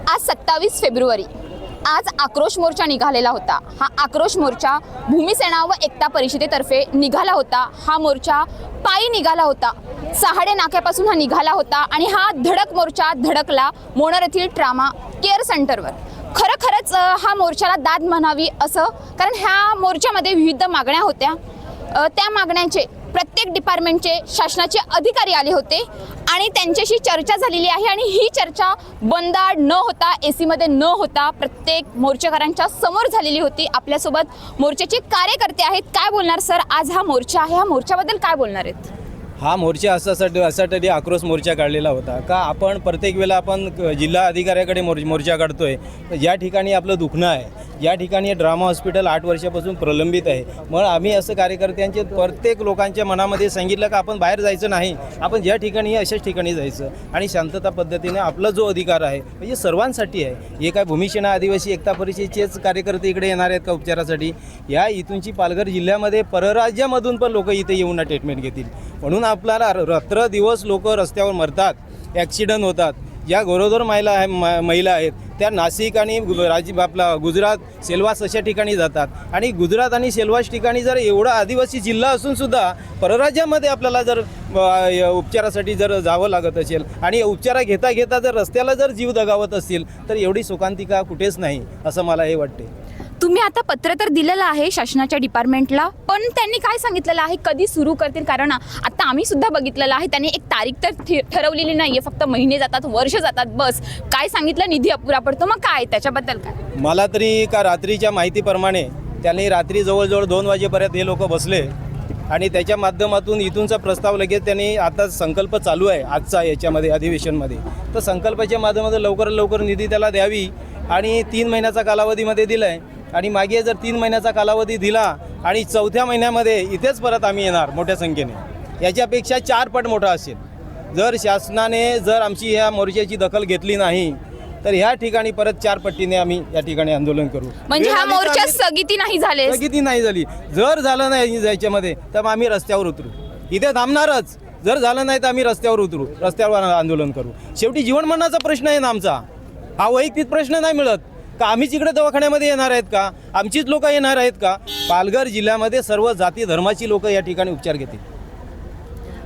आज 27 फेब्रुवारी आज आक्रोश मोर्चा निघालेला होता। हा आक्रोश मोर्चा भूमिसेना व एकता परिषदेतर्फे निघाला होता। हा मोर्चा पायी निघाला होता। सहाडे नाक्यापासून हा निघाला होता आणि हा धडक मोर्चा धडकला मोनर येथील ट्रामा केअर सेंटरवर। खरंच हा मोर्चाला दाद म्हणावी असं, कारण ह्या मोर्चामध्ये विविध मागण्या होत्या। त्या मागण्यांचे प्रत्येक डिपार्टमेंटचे शासनाचे अधिकारी आले होते आणि त्यांच्याशी चर्चा झालेली आहे आणि ही चर्चा बंदाड न होता एसी मध्ये न होता प्रत्येक मोर्चेकरांच्या समोर झालेली होती। आपल्यासोबत मोर्चाचे कार्यकर्ते आहेत। काय बोलणार सर, आज हा मोर्चा आहे, हा मोर्चाबद्दल काय बोलणार आहेत? हा मोर्चा असासाठी आक्रोश मोर्चा काढलेला होता का आपण प्रत्येक वेळेला आपण जिल्हा अधिकाऱ्याकडे मोर्चा काढतोय। या ठिकाणी आपलं दुखणं आहे, या ठिकाणी ड्रामा हॉस्पिटल 8 वर्षापासून प्रलंबित आहे। मग आम्ही असं कार्यकर्त्यांचे प्रत्येक लोकांच्या मनामध्ये सांगितलं का आपण बाहेर जायचं नाही, आपण ज्या ठिकाणी अशाच ठिकाणी जायचं आणि शांतता पद्धतीने आपला जो अधिकार आहे म्हणजे सर्वांसाठी आहे। हे काय भूमिसेना आदिवासी एकता परिषदेचेच कार्यकर्ते इकडे येणार आहेत का उपचारासाठी? या इथूनची पालघर जिल्ह्यामध्ये परराज्यामधून पण लोक इथे येऊन ट्रीटमेंट घेतील। म्हणून आपल्याला रात्र दिवस लोक रस्त्यावर मरतात, ॲक्सिडेंट होतात। ज्या गरोदर महिला आहेत त्या नाशिक आणि आपला गुजरात सेलवास अशा ठिकाणी जातात आणि गुजरात आणि सेलवास ठिकाणी जर एवढा आदिवासी जिल्हा असूनसुद्धा परराज्यामध्ये आपल्याला जर उपचारासाठी जर जावं लागत असेल आणि उपचार घेता घेता जर रस्त्याला जर जीव दगावत असतील तर एवढी शोकांतिका कुठेच नाही असं मला हे वाटते। तुम्ही आता पत्र तर दिलेलं आहे शासनाच्या डिपार्टमेंटला, पण त्यांनी काय सांगितलेलं आहे, कधी सुरू करतील? कारण आता आम्ही सुद्धा बघितलेलं आहे त्यांनी एक तारीख तर ठरवलेली नाहीये, फक्त महिने जातात, वर्ष जातात, बस काय सांगितलं निधी अपुरा पडतो। मग काय त्याच्याबद्दल काय? मला तरी का रात्रीच्या माहितीप्रमाणे त्यांनी रात्री जवळजवळ 2 वाजेपर्यंत हे लोक बसले आणि त्याच्या माध्यमातून इथूनचा प्रस्ताव लगेच त्यांनी आता संकल्प चालू आहे आजचा याच्यामध्ये अधिवेशनमध्ये, तर संकल्पाच्या माध्यमातून लवकरात लवकर निधी त्याला द्यावी आणि 3 महिन्याचा कालावधीमध्ये दिला आहे आणि मागे जर 3 महिन्याचा कालावधी दिला आणि 4थ्या महिन्यामध्ये इथेच परत आम्ही येणार मोठ्या संख्येने, याच्यापेक्षा 4 पट मोठा असेल। जर शासनाने जर आमची ह्या मोर्चाची दखल घेतली नाही तर ह्या ठिकाणी परत 4 पट्टीने आम्ही या ठिकाणी आंदोलन करू। म्हणजे हा मोर्चा स्थगिती नाही झाली, जर झालं नाही याच्यामध्ये तर आम्ही रस्त्यावर उतरू, इथे थांबणारच। जर झालं नाही तर आम्ही रस्त्यावर उतरू, रस्त्यावर आंदोलन करू। शेवटी जीवन मरणाचा प्रश्न आहे ना आमचा, हा वैयक्तिक प्रश्न नाही मिळत का आम्हीच इकडे दवाखान्यामध्ये येणार आहेत का, आमचीच लोक येणार आहेत का? पालघर जिल्ह्यामध्ये सर्व जाती धर्माची लोक या ठिकाणी उपचार घेतील।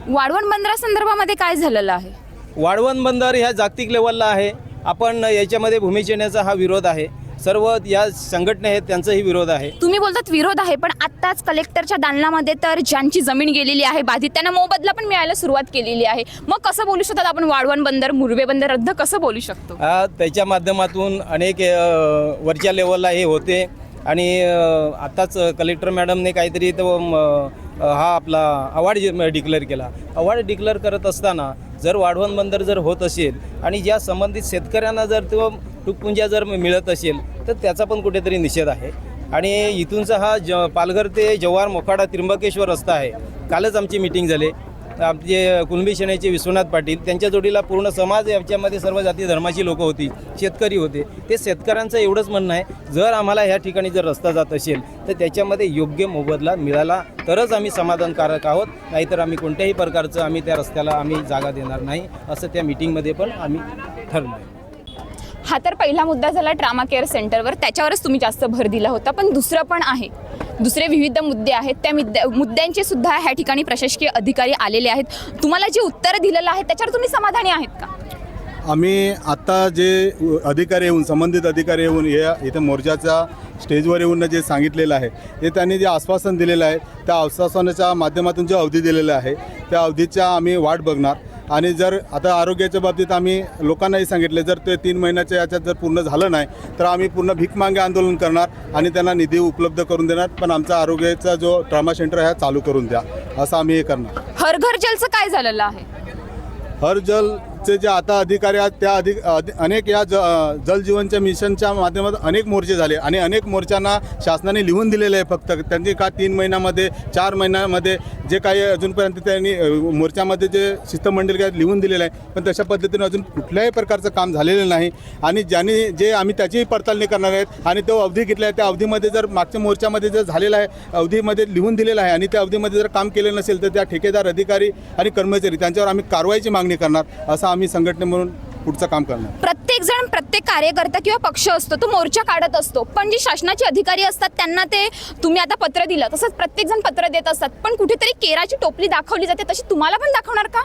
वाढवण बंदरासंदर्भामध्ये काय झालेलं आहे? वाढवण बंदर ह्या जागतिक लेवलला आहे। आपण याच्यामध्ये भूमिसेनेचा हा विरोध आहे, सर्व या संघटना आहेत त्यांचाही विरोध आहे। तुम्ही बोलतात विरोध आहे, पण आत्ताच कलेक्टरच्या दालनामध्ये तर ज्यांची जमीन गेलेली आहे बाधित त्यांना मोबदला पण मिळायला सुरुवात केलेली आहे। मग कसं बोलू शकतात आपण वाढवण बंदर मुरबे बंदर रद्द कसं बोलू शकतो? त्याच्या माध्यमातून अनेक वरच्या लेवलला हे होते आणि आताच कलेक्टर मॅडमने काहीतरी तो हा आपला अवॉर्ड डिक्लेअर केला। अवॉर्ड डिक्लेअर करत असताना जर वाढवण बंदर जर होत असेल आणि ज्या संबंधित शेतकऱ्यांना जर तो टुकपुंजा जर मिळत असेल तर त्याचा पण कुठेतरी निषेध आहे। आणि इथूनचा हा पालघर ते जव्हार मोखाडा त्र्यंबकेश्वर रस्ता आहे। कालच आमची मीटिंग झाली, आमचे कुणबी सेनेचे विश्वनाथ पाटील त्यांच्या जोडीला पूर्ण समाज याच्यामध्ये सर्व जाती धर्माची लोक होती, शेतकरी होते। ते शेतकऱ्यांचं एवढंच म्हणणं आहे जर आम्हाला ह्या ठिकाणी जर रस्ता जात असेल तर त्याच्यामध्ये योग्य मोबदला मिळाला तरच आम्ही समाधानकारक आहोत, नाहीतर आम्ही कोणत्याही प्रकारचं आम्ही त्या रस्त्याला आम्ही जागा देणार नाही असं त्या मीटिंगमध्ये पण आम्ही ठरलं। हा तर पहिला मुद्दा झाला ट्रामा केअर सेंटरवर, त्याच्यावरच तुम्ही जास्त भर दिला होता, पण दुसरं पण आहे, दुसरे विविध मुद्दे आहेत। त्या मुद्द्यांचे सुद्धा ह्या ठिकाणी प्रशासकीय अधिकारी आलेले आहेत। तुम्हाला जे उत्तर दिलेलं आहे त्याच्यावर तुम्ही समाधानी आहेत का? आम्ही आत्ता जे अधिकारी येऊन संबंधित अधिकारी येऊन इथे मोर्चाच्या स्टेजवर येऊन जे सांगितलेलं आहे ते त्यांनी जे आश्वासन दिलेलं आहे त्या आश्वासनाच्या माध्यमातून जो अवधी दिलेला आहे त्या अवधीच्या आम्ही वाट बघणार। आणि जर आता आरोग्याच्या बाबतीत आम्ही लोकांनाही सांगितले जर ते 3 महिन्याच्या याच्यात जर पूर्ण झालं नाही तर आम्ही पूर्ण भीक मागे आंदोलन करणार आणि त्यांना निधी उपलब्ध करून देणार, पण आमचा आरोग्याचा जो ट्रॉमा सेंटर आहे चालू करून द्या असं आम्ही हे करणार। हर घर जलचं काय झालेलं आहे? हर जलचे जे आता अधिकारी आहेत त्या अनेक या जल जीवनच्या मिशनच्या माध्यमातून अनेक मोर्चे झाले आणि अनेक मोर्चांना शासनाने लिहून दिलेले आहे। फक्त त्यांनी का 3 महिन्यामध्ये 4 महिन्यामध्ये जे काही अजूनपर्यंत त्यांनी मोर्चामध्ये जे शिष्टमंडळ काय लिहून दिलेलं आहे, पण तशा पद्धतीने अजून कुठल्याही प्रकारचं काम झालेलं नाही। आणि ज्यांनी जे आम्ही त्याचीही पडताळणी करणार आहेत आणि तो अवधी घेतला आहे त्या अवधीमध्ये जर मागच्या मोर्चामध्ये जर झालेला आहे अवधीमध्ये लिहून दिलेलं आहे आणि त्या अवधीमध्ये जर काम केलं नसेल तर त्या ठेकेदार अधिकारी आणि कर्मचारी त्यांच्यावर आम्ही कारवाईची मागणी करणार असं आम्ही संघटने म्हणून पुढचं काम करणार. प्रत्येक जण, प्रत्येक कार्यकर्ता किंवा पक्ष असतो तो मोर्चा काढत असतो, पण जे शासनाचे अधिकारी असतात त्यांना ते तुम्ही आता पत्र दिलं तसंच प्रत्येक जण पत्र देत असतात, पण कुठेतरी केराची टोपली दाखवली जाते, तशी तुम्हाला पण दाखवणार का?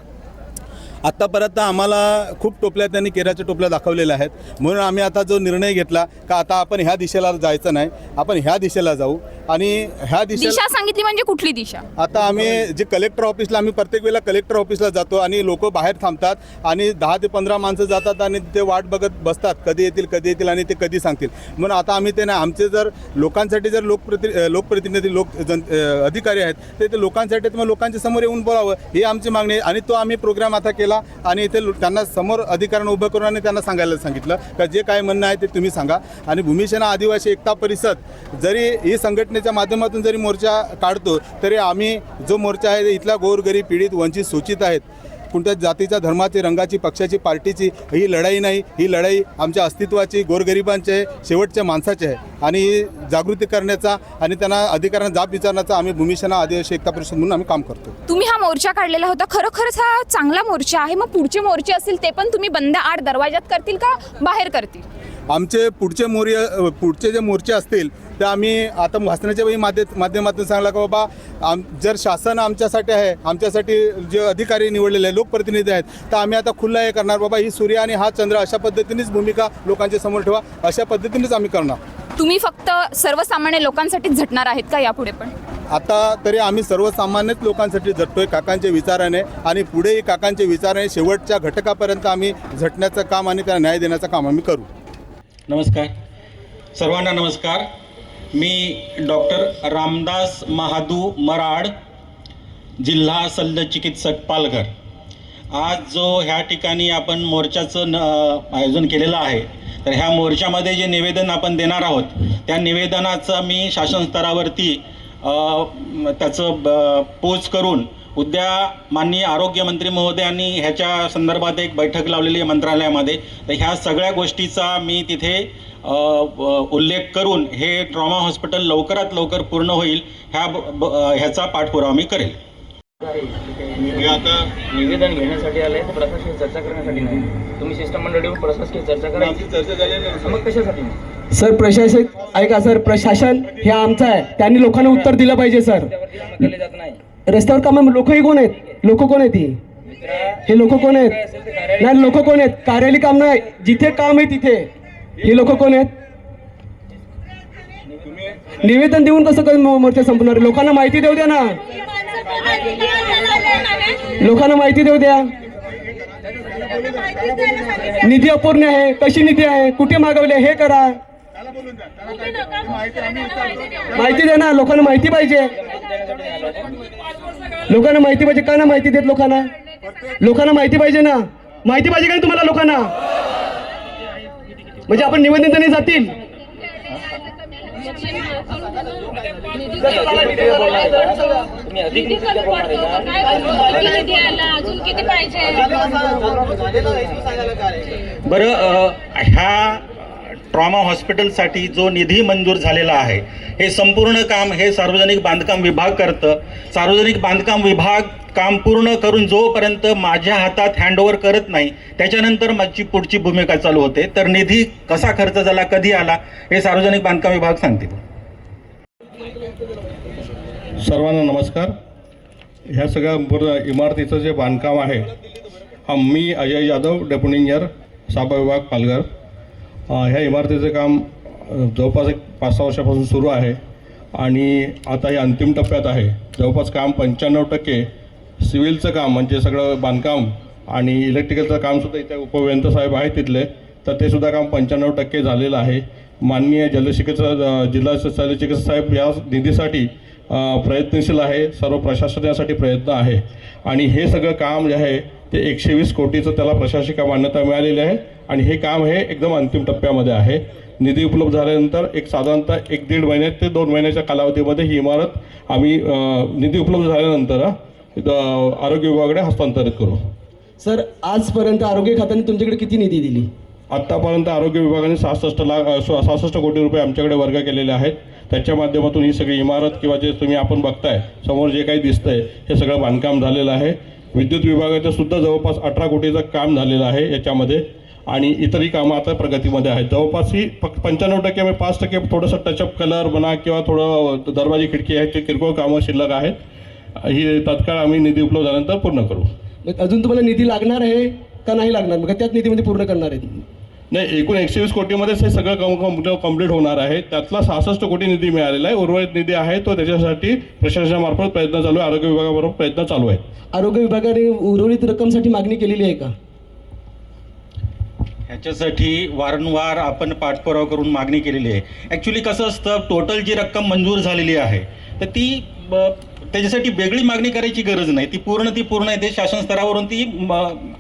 आत्तापर्यंत आम्हाला खूप टोपल्या त्यांनी केराच्या टोपल्या दाखवलेल्या आहेत, म्हणून आम्ही आता जो निर्णय घेतला का आता आपण ह्या दिशेला जायचं नाही, आपण ह्या दिशेला जाऊ. आणि ह्या दिशा सांगितली म्हणजे कुठली दिशा? आता आम्ही जे कलेक्टर ऑफिसला, आम्ही प्रत्येक वेळेला कलेक्टर ऑफिसला जातो आणि लोक बाहेर थांबतात आणि 10 ते 15 माणसं जातात आणि ते वाट बघत बसतात कधी येतील आणि ते कधी सांगतील. म्हणून आता आम्ही ते नाही, आमचे जर लोकांसाठी जर लोकप्रतिनिधी अधिकारी आहेत ते लोकांसाठी मग लोकांच्या समोर येऊन बोलावं ही आमची मागणी आहे. आणि तो आम्ही प्रोग्राम आता केला आणि इथे त्यांना समोर अधिकाऱ्यांना उभं करून आणि त्यांना सांगायला सांगितलं का जे काय म्हणणं आहे ते तुम्ही सांगा. आणि भूमिसेना आदिवासी एकता परिषद जरी ही संघटनेच्या माध्यमातून जरी मोर्चा काढतो तरी आम्ही जो मोर्चा आहे इथला गोरगरीब, पीडित, वंचित, सूचित आहेत, कोणत्या जातीच्या, धर्माची, रंगाची, पक्षाची, पार्टीची ही लढाई नाही, ही लढाई आमच्या अस्तित्वाची, गोरगरिबांची आहे, शेवटच्या माणसाची आहे. आणि ही जागृती करण्याचा आणि त्यांना अधिकाऱ्यांना जाब विचारण्याचा आम्ही भूमिसेना आदिवासी एकता परिषद म्हणून आम्ही काम करतो. तुम्ही हा मोर्चा काढलेला होता, खरोखरच हा चांगला मोर्चा आहे, मग पुढचे मोर्चे असतील ते पण तुम्ही बंद आड दरवाजात करतील का बाहेर करतील? आमचे पुढचे जे मोर्चे असतील ते आम्ही आता भाषणाच्या माध्यमातून सांगला की बाबा जर शासन आमच्यासाठी आहे, आमच्यासाठी जे अधिकारी निवडलेले आहे, लोकप्रतिनिधी आहेत, तर आम्ही आता खुल्ला हे करणार बाबा ही सूर्य आणि हा चंद्र अशा पद्धतीनेच भूमिका लोकांच्या समोर ठेवा, अशा पद्धतीनेच आम्ही करणार. तुम्ही फक्त सर्वसामान्य लोकांसाठीच झटणार आहेत का यापुढे पण? आता तरी आम्ही सर्वसामान्यच लोकांसाठी झटतोय काकांच्या विचाराने आणि पुढेही काकांच्या विचाराने शेवटच्या घटकापर्यंत आम्ही झटण्याचं काम आणि त्याला न्याय देण्याचं काम आम्ही करू. नमस्कार सर्वांना. नमस्कार. मी डॉक्टर रामदास महादू मराड, जिल्हा शल्य चिकित्सक पालघर. आज जो ह्या ठिकाणी आपण मोर्चाचं आयोजन केलेलं आहे, तर ह्या मोर्चामध्ये जे निवेदन आपण देणार आहोत त्या निवेदनाचं मी शासन स्तरावरती त्याचं पोच करून उद्या माननीय आरोग्यमंत्री महोदयांनी ह्याच्या संदर्भात एक बैठक लावलेली आहे मंत्रालयामध्ये, तर ह्या सगळ्या गोष्टीचा मी तिथे उल्लेख करून हे ट्रॉमा हॉस्पिटल लवकरात लवकर पूर्ण होईल ह्याचा पाठपुरावा मी करेल. आता निवेदन घेण्यासाठी आले तर प्रशासकीय चर्चा करण्यासाठी नाही. तुम्ही शिष्टमंडळीवर प्रशासकीय चर्चा करायची, मग कशासाठी? सर प्रशासन ऐका सर, प्रशासन हे आमचं आहे, त्यांनी लोकांना उत्तर दिलं पाहिजे सर. जात नाही रस्त्यावर काम लोकही कोण आहेत? लोक कोण आहेत? हे लोक कोण आहेत? नाही, लोक कोण आहेत? कार्यालय काम नाही, जिथे काम आहे तिथे हे लोक कोण आहेत? निवेदन देऊन कसं मोर्चा संपणार? लोकांना माहिती देऊ द्या ना, लोकांना माहिती देऊ द्या. निधी अपूर्ण आहे, कशी निधी आहे, कुठे मागवले हे करा, माहिती द्या ना, लोकांना माहिती पाहिजे. लोकांना माहिती पाहिजे का ना माहिती देत? लोकांना माहिती पाहिजे ना, माहिती पाहिजे का तुम्हाला लोकांना? म्हणजे आपण निवेदन देणे जातील. बरं, ह्या ट्रॉमा हॉस्पिटलसाठी जो निधी मंजूर झालेला आहे हे संपूर्ण काम हे सार्वजनिक बांधकाम विभाग करतं. सार्वजनिक बांधकाम विभाग काम पूर्ण करून जोपर्यंत माझ्या हातात हँडओव्हर करत नाही त्याच्यानंतर माझी पुढची भूमिका चालू होते. तर निधी कसा खर्च झाला, कधी आला हे सार्वजनिक बांधकाम विभाग सांगतील. सर्वांना नमस्कार. ह्या सगळ्या इमारतीचं जे बांधकाम आहे, मी अजय जाधव, डेप्युटी इंजिनियर, साबा विभाग, पालघर. ह्या इमारतीचं काम जवळपास एक 5-6 वर्षापासून सुरू आहे आणि आता हे अंतिम टप्प्यात आहे. जवळपास काम 95% सिव्हिलचं काम म्हणजे सगळं बांधकाम आणि इलेक्ट्रिकलचं कामसुद्धा इथे उपअभियंता साहेब आहेत तिथले, तर ते सुद्धा काम 95% झालेलं आहे. माननीय जिल्हा शल्यचिकित्सक साहेब या निधीसाठी प्रयत्नशील आहे, सर्व प्रशासनासाठी प्रयत्न आहे आणि हे सगळं काम जे आहे ते 120 कोटीचं त्याला प्रशासकीय मान्यता मिळालेली आहे आणि हे काम हे एकदम अंतिम टप्प्यामध्ये आहे. निधी उपलब्ध झाल्यानंतर साधारणतः 1-1.5 महिने ते 2 महिन्याच्या कालावधीमध्ये ही इमारत आम्ही निधी उपलब्ध झाल्यानंतर आरोग्य विभागाकडे हस्तांतरित करू. सर आजपर्यंत आरोग्य खात्याने तुमच्याकडे किती निधी दिली? आत्तापर्यंत आरोग्य विभागाने 66 कोटी रुपये आमच्याकडे वर्ग केलेले आहेत. त्याच्या माध्यमातून ही सगळी इमारत किंवा जे तुम्ही आपण बघताय समोर जे काही दिसतंय हे सगळं बांधकाम झालेलं आहे. विद्युत विभागाचं सुद्धा जवळपास 18 कोटीचं काम झालेलं आहे याच्यामध्ये आणि इतरही कामं आता प्रगतीमध्ये आहेत. जवळपास ही फक्त 95% 5% थोडंसं टचअप कलर म्हणा किंवा थोडं दरवाजे खिडकी आहेत ते किरकोळ कामं शिल्लक आहेत. ही तात्काळ आम्ही निधी उपलब्ध झाल्यानंतर पूर्ण करू. मग अजून तुम्हाला निधी लागणार आहे का नाही लागणार, मग त्याच निधीमध्ये पूर्ण करणार आहेत? नाही, एकूण 120 कोटीमध्येच हे सगळं कंप्लीट होणार आहे. त्यातला 66 कोटी निधी मिळालेला आहे. उर्वरित निधी आहे तो त्याच्यासाठी प्रशासनामार्फत प्रयत्न चालू आहे. आरोग्य विभागाबरोबर प्रयत्न चालू आहेत. आरोग्य विभागाने उर्वरित रक्कमसाठी मागणी केलेली आहे का? ह्याच्यासाठी वारंवार आपण पाठपुरावा करून मागणी केलेली आहे. ॲक्च्युली कसं असतं, टोटल जी रक्कम मंजूर झालेली आहे तर ती त्याच्यासाठी वेगळी मागणी करायची गरज नाही. ती पूर्ण आहे ते शासन स्तरावरून ती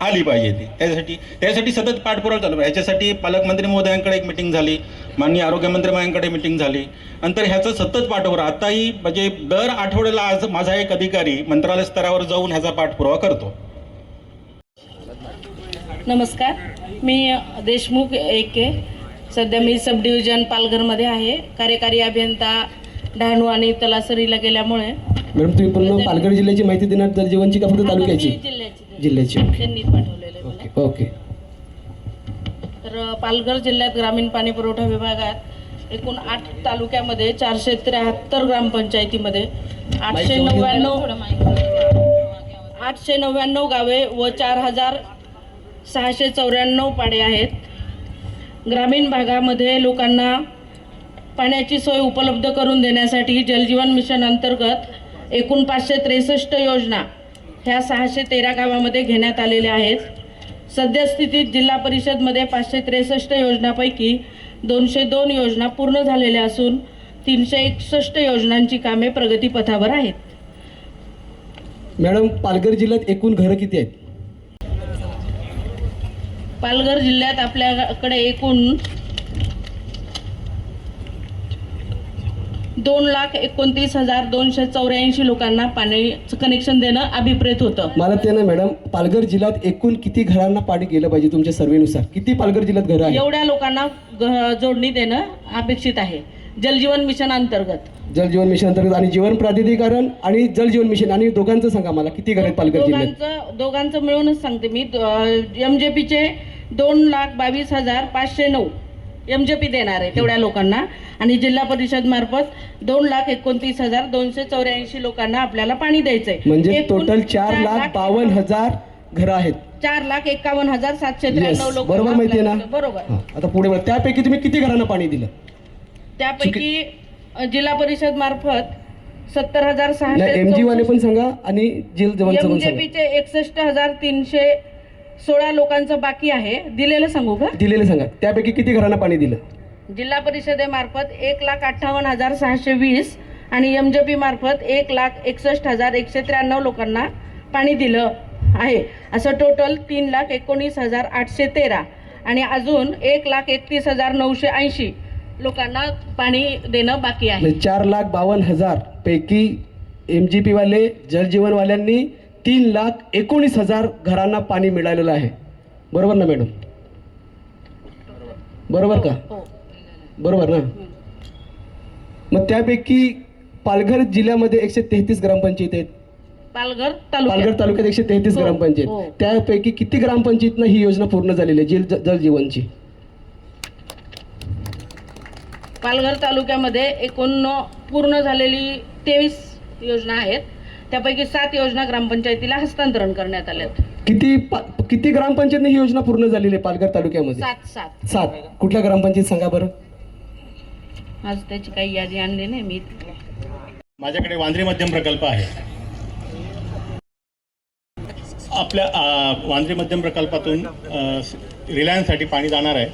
आली पाहिजे. ती त्यासाठी सतत पाठपुरावा चालू आहे. ह्याच्यासाठी पालकमंत्री महोदयांकडे एक मिटिंग झाली, माननीय आरोग्यमंत्री महोदयांकडे मिटिंग झाली. नंतर ह्याचा सतत पाठपुरावा आताही म्हणजे दर आठवड्याला आज माझा एक अधिकारी मंत्रालय स्तरावर जाऊन ह्याचा पाठपुरावा करतो. नमस्कार, मी देशमुख AK. सध्या मी सब डिव्हिजन पालघरमध्ये आहे. कार्यकारी अभियंता डहाणू आणि तलासरीला गेल्यामुळे मॅडम तुम्ही पूर्ण पालघर जिल्ह्याची माहिती देणार जल जीवनची का फक्त तालुक्याची? जिल्ह्याची त्यांनी पाठवलेलं आहे मला. ओके. तर पालघर जिल्ह्यात ग्रामीण पाणी पुरवठा विभागात एकूण 8 तालुक्यामध्ये 473 ग्रामपंचायतीमध्ये 899 गावे व 4694 पाडे आहेत. ग्रामीण भागामध्ये लोकांना पाण्याची सोय उपलब्ध करून देण्यासाठी जलजीवन मिशन अंतर्गत एकूण 563 योजना ह्या 613 गावामध्ये घेण्यात आलेल्या आहेत. सद्यस्थितीत जिल्हा परिषदमध्ये 563 योजनापैकी 202 योजना पूर्ण झालेल्या असून 361 योजनांची कामे प्रगतीपथावर आहेत. मॅडम पालघर जिल्ह्यात एकूण घरं किती आहेत? पालघर जिल्ह्यात आपल्याकडे एकूण 2,29,284 लोकांना पाण्याचं कनेक्शन देणं अभिप्रेत होतं. मला ते ना मॅडम, पालघर जिल्ह्यात एकूण किती घरांना पाणी गेलं पाहिजे तुमच्या सर्वेनुसार? किती पालघर जिल्ह्यात घरं आहेत? एवढ्या लोकांना जोडणी देणं अपेक्षित आहे जलजीवन मिशन अंतर्गत. जलजीवन मिशन अंतर्गत आणि जीवन प्राधिकरण आणि जलजीवन मिशन आणि दोघांचं सांगा मला किती घर आहेत पालघर जिल्ह्यात? दोघांचं मिळूनच सांगते मी. MJPचे 2,22,509 MJP देणार आहे तेवढ्या लोकांना आणि जिल्हा परिषद मार्फत 2,29,284 लोकांना आपल्याला पाणी द्यायचंय. म्हणजे टोटल 4,52,000 घरं आहेत. 4,51,793 लोक. बरोबर माहितीये ना? बरोबर. आता पुढे बघा, त्यापैकी तुम्ही किती घरांना पाणी दिलं? त्यापैकी जिल्हा परिषद मार्फत 70,600 MG वाले पण सांगा आणि जल जीवनचं पण सांगा. MJPचे 61,316 लोकांचं बाकी आहे. दिलेलं सांगू का? दिलेलं सांगा. त्यापैकी किती घरांना पाणी दिलं? जिल्हा परिषदेमार्फत 1,58,620 आणि MJP मार्फत 1,61,193 लोकांना पाणी दिलं आहे. असं टोटल 3,19,813 आणि अजून 1,31,980 लोकांना पाणी देणं बाकी आहे. 4,52,000 पैकी MGP वाले जलजीवन वाल्यांनी 3,19,000 घरांना पाणी मिळालेलं आहे. बरोबर ना मॅडम? बरोबर का? हो. बरोबर ना? मग त्यापैकी पालघर जिल्ह्यामध्ये 133 ग्रामपंचायत आहेत. पालघर तालुक्यात 133 हो, ग्रामपंचायत. हो. त्यापैकी किती ग्रामपंचायतनं ही योजना पूर्ण झालेली आहे जलजीवनची? पालघर तालुक्यामध्ये एकूण पूर्ण झालेली 23 योजना आहेत. त्यापैकी 7 योजना ग्रामपंचायतीला हस्तांतरण करण्यात आल्यात. किती ग्रामपंचायतने ही योजना पूर्ण झालेली आहे पालघर तालुक्यामध्ये? 7. कुठल्या ग्रामपंचायत सांगा बरं? आज त्याची काही यादी आणली नाही मी. माझ्याकडे वांद्रे मध्यम प्रकल्प आहे. आपल्या वांद्रे मध्यम प्रकल्पातून रिलायन्ससाठी पाणी जाणार आहे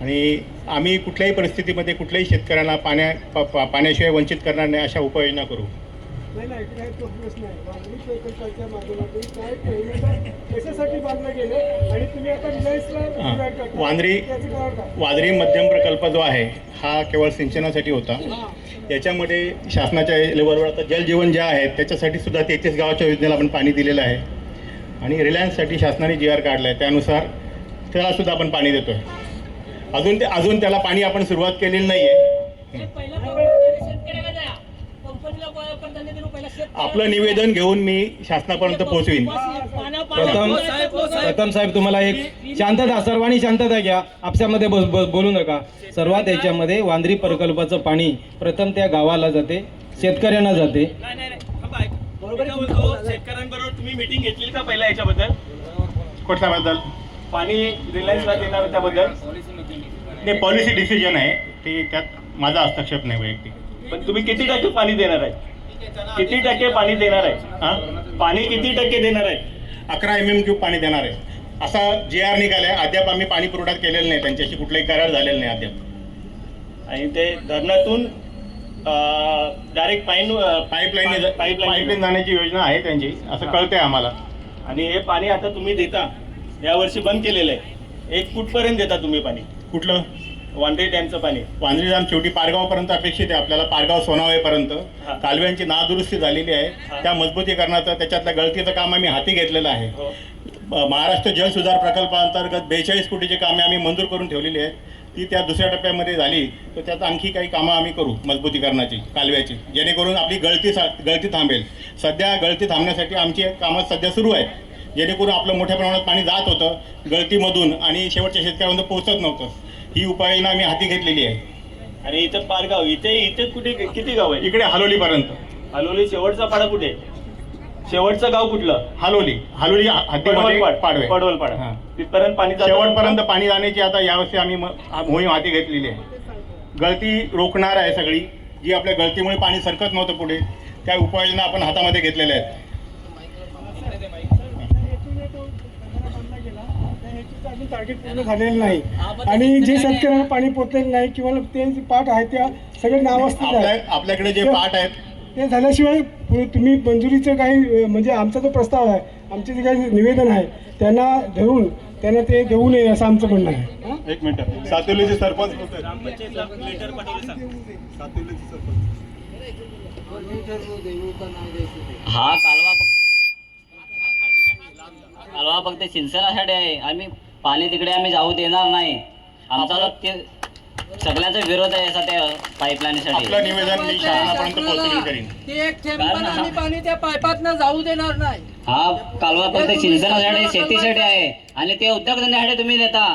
आणि आम्ही कुठल्याही परिस्थितीमध्ये कुठल्याही शेतकऱ्यांना पाण्याशिवाय वंचित करणार नाही अशा उपाययोजना करू. वांद्रे मध्यम प्रकल्प जो आहे हा केवळ सिंचनासाठी होता. याच्यामध्ये शासनाच्या लेवलवर आता जलजीवन जे आहे त्याच्यासाठी सुद्धा 33 गावाच्या योजनेला आपण पाणी दिलेलं आहे आणि रिलायन्ससाठी शासनाने GR काढला आहे त्यानुसार त्याला सुद्धा आपण पाणी देतोय. अजून त्याला पाणी आपण सुरुवात केलेली नाही आहे. आपलं निवेदन घेऊन मी शासनापर्यंत पोहोचवीन. प्रथम साहेब तुम्हाला एक शांतता, सर्वांनी शांतता घ्या, आपसामध्ये बोलू नका. सर्वात याच्यामध्ये वांद्री प्रकल्पाचं पाणी प्रथम त्या गावाला जाते, शेतकऱ्यांना जाते. शेतकऱ्यांबरोबर तुम्ही मीटिंग घेतली का पहिला याच्याबद्दल? कुठल्याबद्दल? पाणी रिलायन्सला देणार त्याबद्दल? ते पॉलिसी डिसिजन आहे, ते त्यात माझा हस्तक्षेप नाही वैयक्तिक. पण तुम्ही किती टक्के पाणी देणार आहे? किती टक्के पाणी देणार आहे? हां, पाणी किती टक्के देणार आहे? 11 MM³ पाणी देणार आहे असा GR निघालाय. अद्याप आम्ही पाणी पुरवठा केलेला नाही, त्यांच्याशी कुठलाही करार झालेला नाही अद्याप. आणि ते धरणातून डायरेक्ट पाईपलाईन जाण्याची योजना आहे त्यांची, असं कळतंय आम्हाला. आणि हे पाणी आता तुम्ही देता, यावर्षी बंद केलेलं आहे. 1 फूटपर्यंत देता तुम्ही पाणी. कुठलं? वांद्रे डॅमचं पाणी. वांद्रे डॅम शेवटी पारगावपर्यंत अपेक्षित आहे आपल्याला, पारगाव सोनावेपर्यंत. हा. कालव्यांची नादुरुस्ती झालेली आहे, हा. त्या मजबूतीकरणाचं त्याच्यातलं गळतीचं काम आम्ही हाती घेतलेलं आहे. हो. महाराष्ट्र जल सुधार प्रकल्पाअंतर्गत 42 कोटीची कामे आम्ही मंजूर करून ठेवलेली आहेत. ती त्या दुसऱ्या टप्प्यामध्ये झाली तर त्यात आणखी काही कामं आम्ही करू मजबूतीकरणाची, कालव्याची, जेणेकरून आपली गळती थांबेल. सध्या गळती थांबण्यासाठी आमची कामं सध्या सुरू आहेत, जेणेकरून आपलं मोठ्या प्रमाणात पाणी जात होतं गळतीमधून आणि शेवटच्या शेतकऱ्यांपर्यंत पोहोचत नव्हतं. ही उपाययोजना आम्ही हाती घेतलेली आहे. आणि इथं पारगाव, इथे कुठे किती गाव आहे? इकडे हलोलीपर्यंत. हलोली शेवटचा पाडा कुठे? शेवटचं गाव कुठलं? हलोली हद्दीमध्ये पाडवे. पडवलपाडा. हां. तिथपर्यंत पाणी जातं? शेवटपर्यंत पाणी जाण्याची आता यावर्षी आम्ही मोहीम हाती घेतलेली आहे. गळती रोखणार आहे सगळी, जी आपल्या गळतीमुळे पाणी सरकत नव्हतं पुढे, त्या उपाययोजना आपण हातामध्ये घेतलेल्या आहेत. टार्गेट पूर्ण झालेलं नाही आणि जे शेतकऱ्यांना पाणी पोचलेलं नाही किंवा ते पाठ आहे त्या सगळे नावस्थित आहे. आपल्याकडे जे पाठ आहेत ते झाल्याशिवाय तुम्ही मंजुरीचं काही म्हणजे आमचा जो प्रस्ताव आहे, आमचे जे काही निवेदन आहे त्यांना धरून त्यांना ते देऊ नये असं आमचं म्हणणं आहे. एक मिनिट, सातवलीचे सरपंच हा कालवा फक्त सिंचनासाठी आहे. आम्ही पाणी तिकडे आम्ही जाऊ देणार नाही. आमचा ते सगळ्यांचा विरोध आहे असा त्या पाईपलाईनसाठी. आपलं निवेदन मी शासनापर्यंत पोहोचवून करीन. पाणी त्या पाईपातनं जाऊ देणार नाही. हा कालवा फक्त सिंचनासाठी, शेतीसाठी आहे आणि ते उद्योगधंद्यासाठी तुम्ही देता.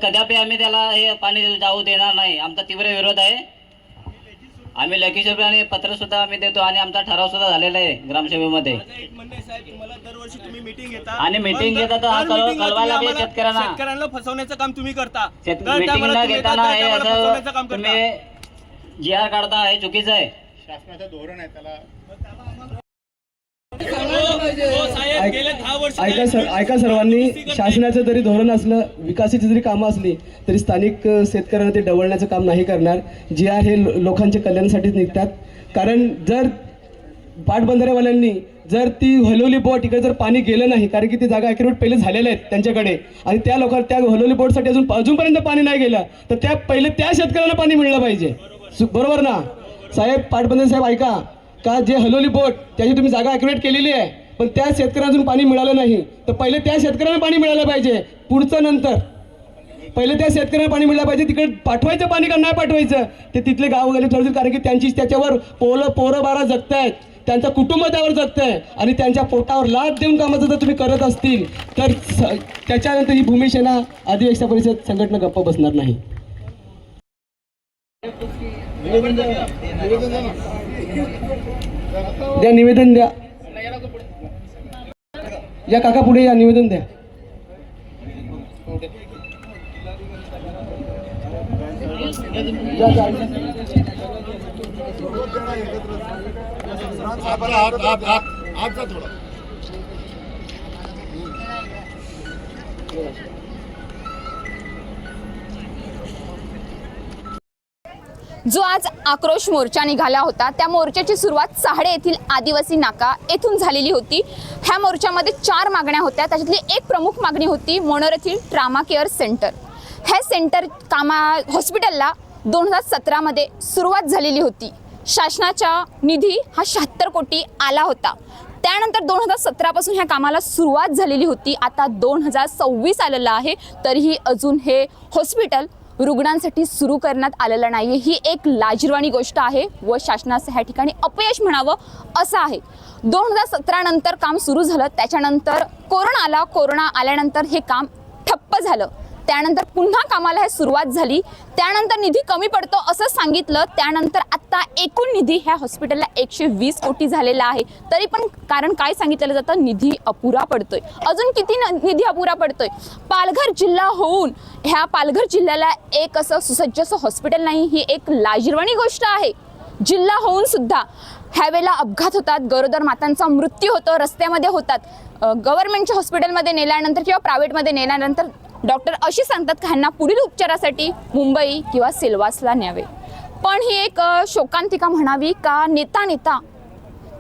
कदापि आम्ही त्याला हे पाणी जाऊ देणार नाही. आमचा तीव्र विरोध आहे. आम्ही लेखी स्वरूपाने आणि पत्र सुद्धा आम्ही देतो आणि आमचा ठराव सुद्धा झालेला आहे ग्रामसभेमध्ये. आणि मीटिंग घेता तर हा कळवा लागले शेतकऱ्यांना फसवण्याचं काम तुम्ही करता. मीटिंग न घेताना हे असं तुम्ही GR काढता, हे चुकीचं आहे. शासनाचं धोरण आहे त्याला. ऐका सर्वांनी, शासनाचं जरी धोरण असलं, विकासाची जरी कामं असली तरी स्थानिक शेतकऱ्यांना ते डवळण्याचं काम नाही करणार. GR हे लोकांच्या कल्याणासाठीच निघतात. कारण जर पाटबंधारेवाल्यांनी जर ती हलोली बोट इकडे जर पाणी गेलं नाही, कारण की ती जागा ॲक्युरेट पहिले झालेल्या आहेत त्यांच्याकडे, आणि त्या लोकांना त्या हलोली बोटसाठी अजूनपर्यंत पाणी नाही गेलं तर त्या पहिले त्या शेतकऱ्यांना पाणी मिळलं पाहिजे. बरोबर ना साहेब? पाटबंधारे साहेब ऐका, का जे हलोली बोट त्याची तुम्ही जागा ॲक्युरेट केलेली आहे, पण त्या शेतकऱ्यांना अजून पाणी मिळालं नाही तर पहिले त्या शेतकऱ्यांना पाणी मिळालं पाहिजे. पुढचं नंतर पहिले त्या शेतकऱ्यांना पाणी मिळालं पाहिजे. तिकडे पाठवायचं पाणी का नाही पाठवायचं ते तिथले गाव वगैरे ठरवतील, कारण की त्यांची त्याच्यावर पोरं बारा जगत आहेत, त्यांचं कुटुंब त्यावर जगतं आहे आणि त्यांच्या पोटावर लाद देऊन कामाचं जर तुम्ही करत असतील तर त्याच्यानंतर ही भूमिसेना आदिवासी परिषद संघटना गप्प बसणार नाही. द्या निवेदन द्या. या काका पुढे या, निवेदन द्या. जो आज आक्रोश मोर्चा निघाला होता, त्या मोर्चाची सुरुवात साहडे येथील आदिवासी नाका येथून झालेली होती. ह्या मोर्चामध्ये 4 मागण्या होत्या. त्याच्यातली एक प्रमुख मागणी होती मोनोर येथील ट्रामा केअर सेंटर. हे सेंटर हॉस्पिटलला 2017 मध्ये सुरुवात झालेली होती. शासनाचा निधी हा 76 कोटी आला होता. त्यानंतर 2017 पासून ह्या कामाला सुरुवात झालेली होती. आता 2026 आलेलं आहे, तरीही अजून हे हॉस्पिटल रुग्णांसाठी सुरू करण्यात आलेलं नाही ही एक लाजिरवाणी गोष्ट आहे व शासनाचं ह्या ठिकाणी अपयश म्हणावं असं आहे. 2017 नंतर काम सुरू झालं, त्याच्यानंतर कोरोना आल्यानंतर हे काम ठप्प झालं. त्यानंतर पुन्हा कामाला सुरुवात झाली, त्यानंतर निधी कमी पडतो असं सांगितलं. त्यानंतर आता एकूण निधी ह्या हॉस्पिटलला 120 कोटी झालेला आहे. तरी पण कारण काय सांगितलं जातं, निधी अपुरा पडतोय. अजून किती निधी अपुरा पडतोय? पालघर जिल्हा होऊन ह्या पालघर जिल्ह्याला एक असं सुसज्ज असं हॉस्पिटल नाही, ही एक लाजिरवाणी गोष्ट आहे. जिल्हा होऊन सुद्धा ह्यावेळेला अपघात होतात, गरोदर मातांचा मृत्यू होतो, रस्त्यामध्ये होतात. गव्हर्नमेंटच्या हॉस्पिटलमध्ये नेल्यानंतर किंवा प्रायव्हेटमध्ये नेल्यानंतर डॉक्टर अशी सांगतात की ह्यांना पुढील उपचारासाठी मुंबई किंवा सिल्वासला न्यावे. पण ही एक शोकांतिका म्हणावी का नेता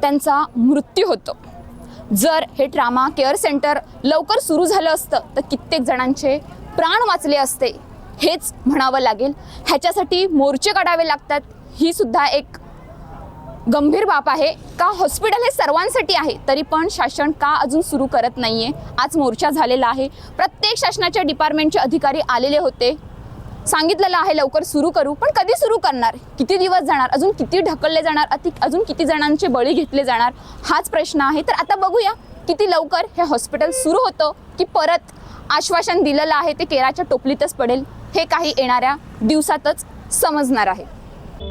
त्यांचा मृत्यू होतो. जर हे ट्रामा केअर सेंटर लवकर सुरू झालं असतं तर कित्येक जणांचे प्राण वाचले असते, हेच म्हणावं लागेल. ह्याच्यासाठी मोर्चे काढावे लागतात, ही सुद्धा एक गंभीर बाब आहे. का हॉस्पिटल हे सर्वांसाठी आहे तरी पण शासन का अजून सुरू करत नाहीये? आज मोर्चा झालेला आहे, प्रत्येक शासनाच्या डिपार्टमेंटचे अधिकारी आलेले होते, सांगितलेलं आहे लवकर सुरू करू, पण कधी सुरू करणार? किती दिवस जाणार? अजून किती ढकलले जाणार? अजून किती जणांचे बळी घेतले जाणार? हाच प्रश्न आहे. तर आता बघूया किती लवकर हे हॉस्पिटल सुरू होतं की परत आश्वासन दिलेलं आहे ते केराच्या टोपलीतच पडेल, हे काही येणाऱ्या दिवसातच समजणार आहे.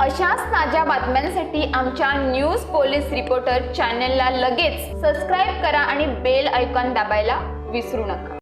अशाच ताज्या बातम्यांसाठी आमच्या न्यूज पोलीस रिपोर्टर चॅनलला लगेच सबस्क्राईब करा आणि बेल आयकॉन दाबायला विसरू नका.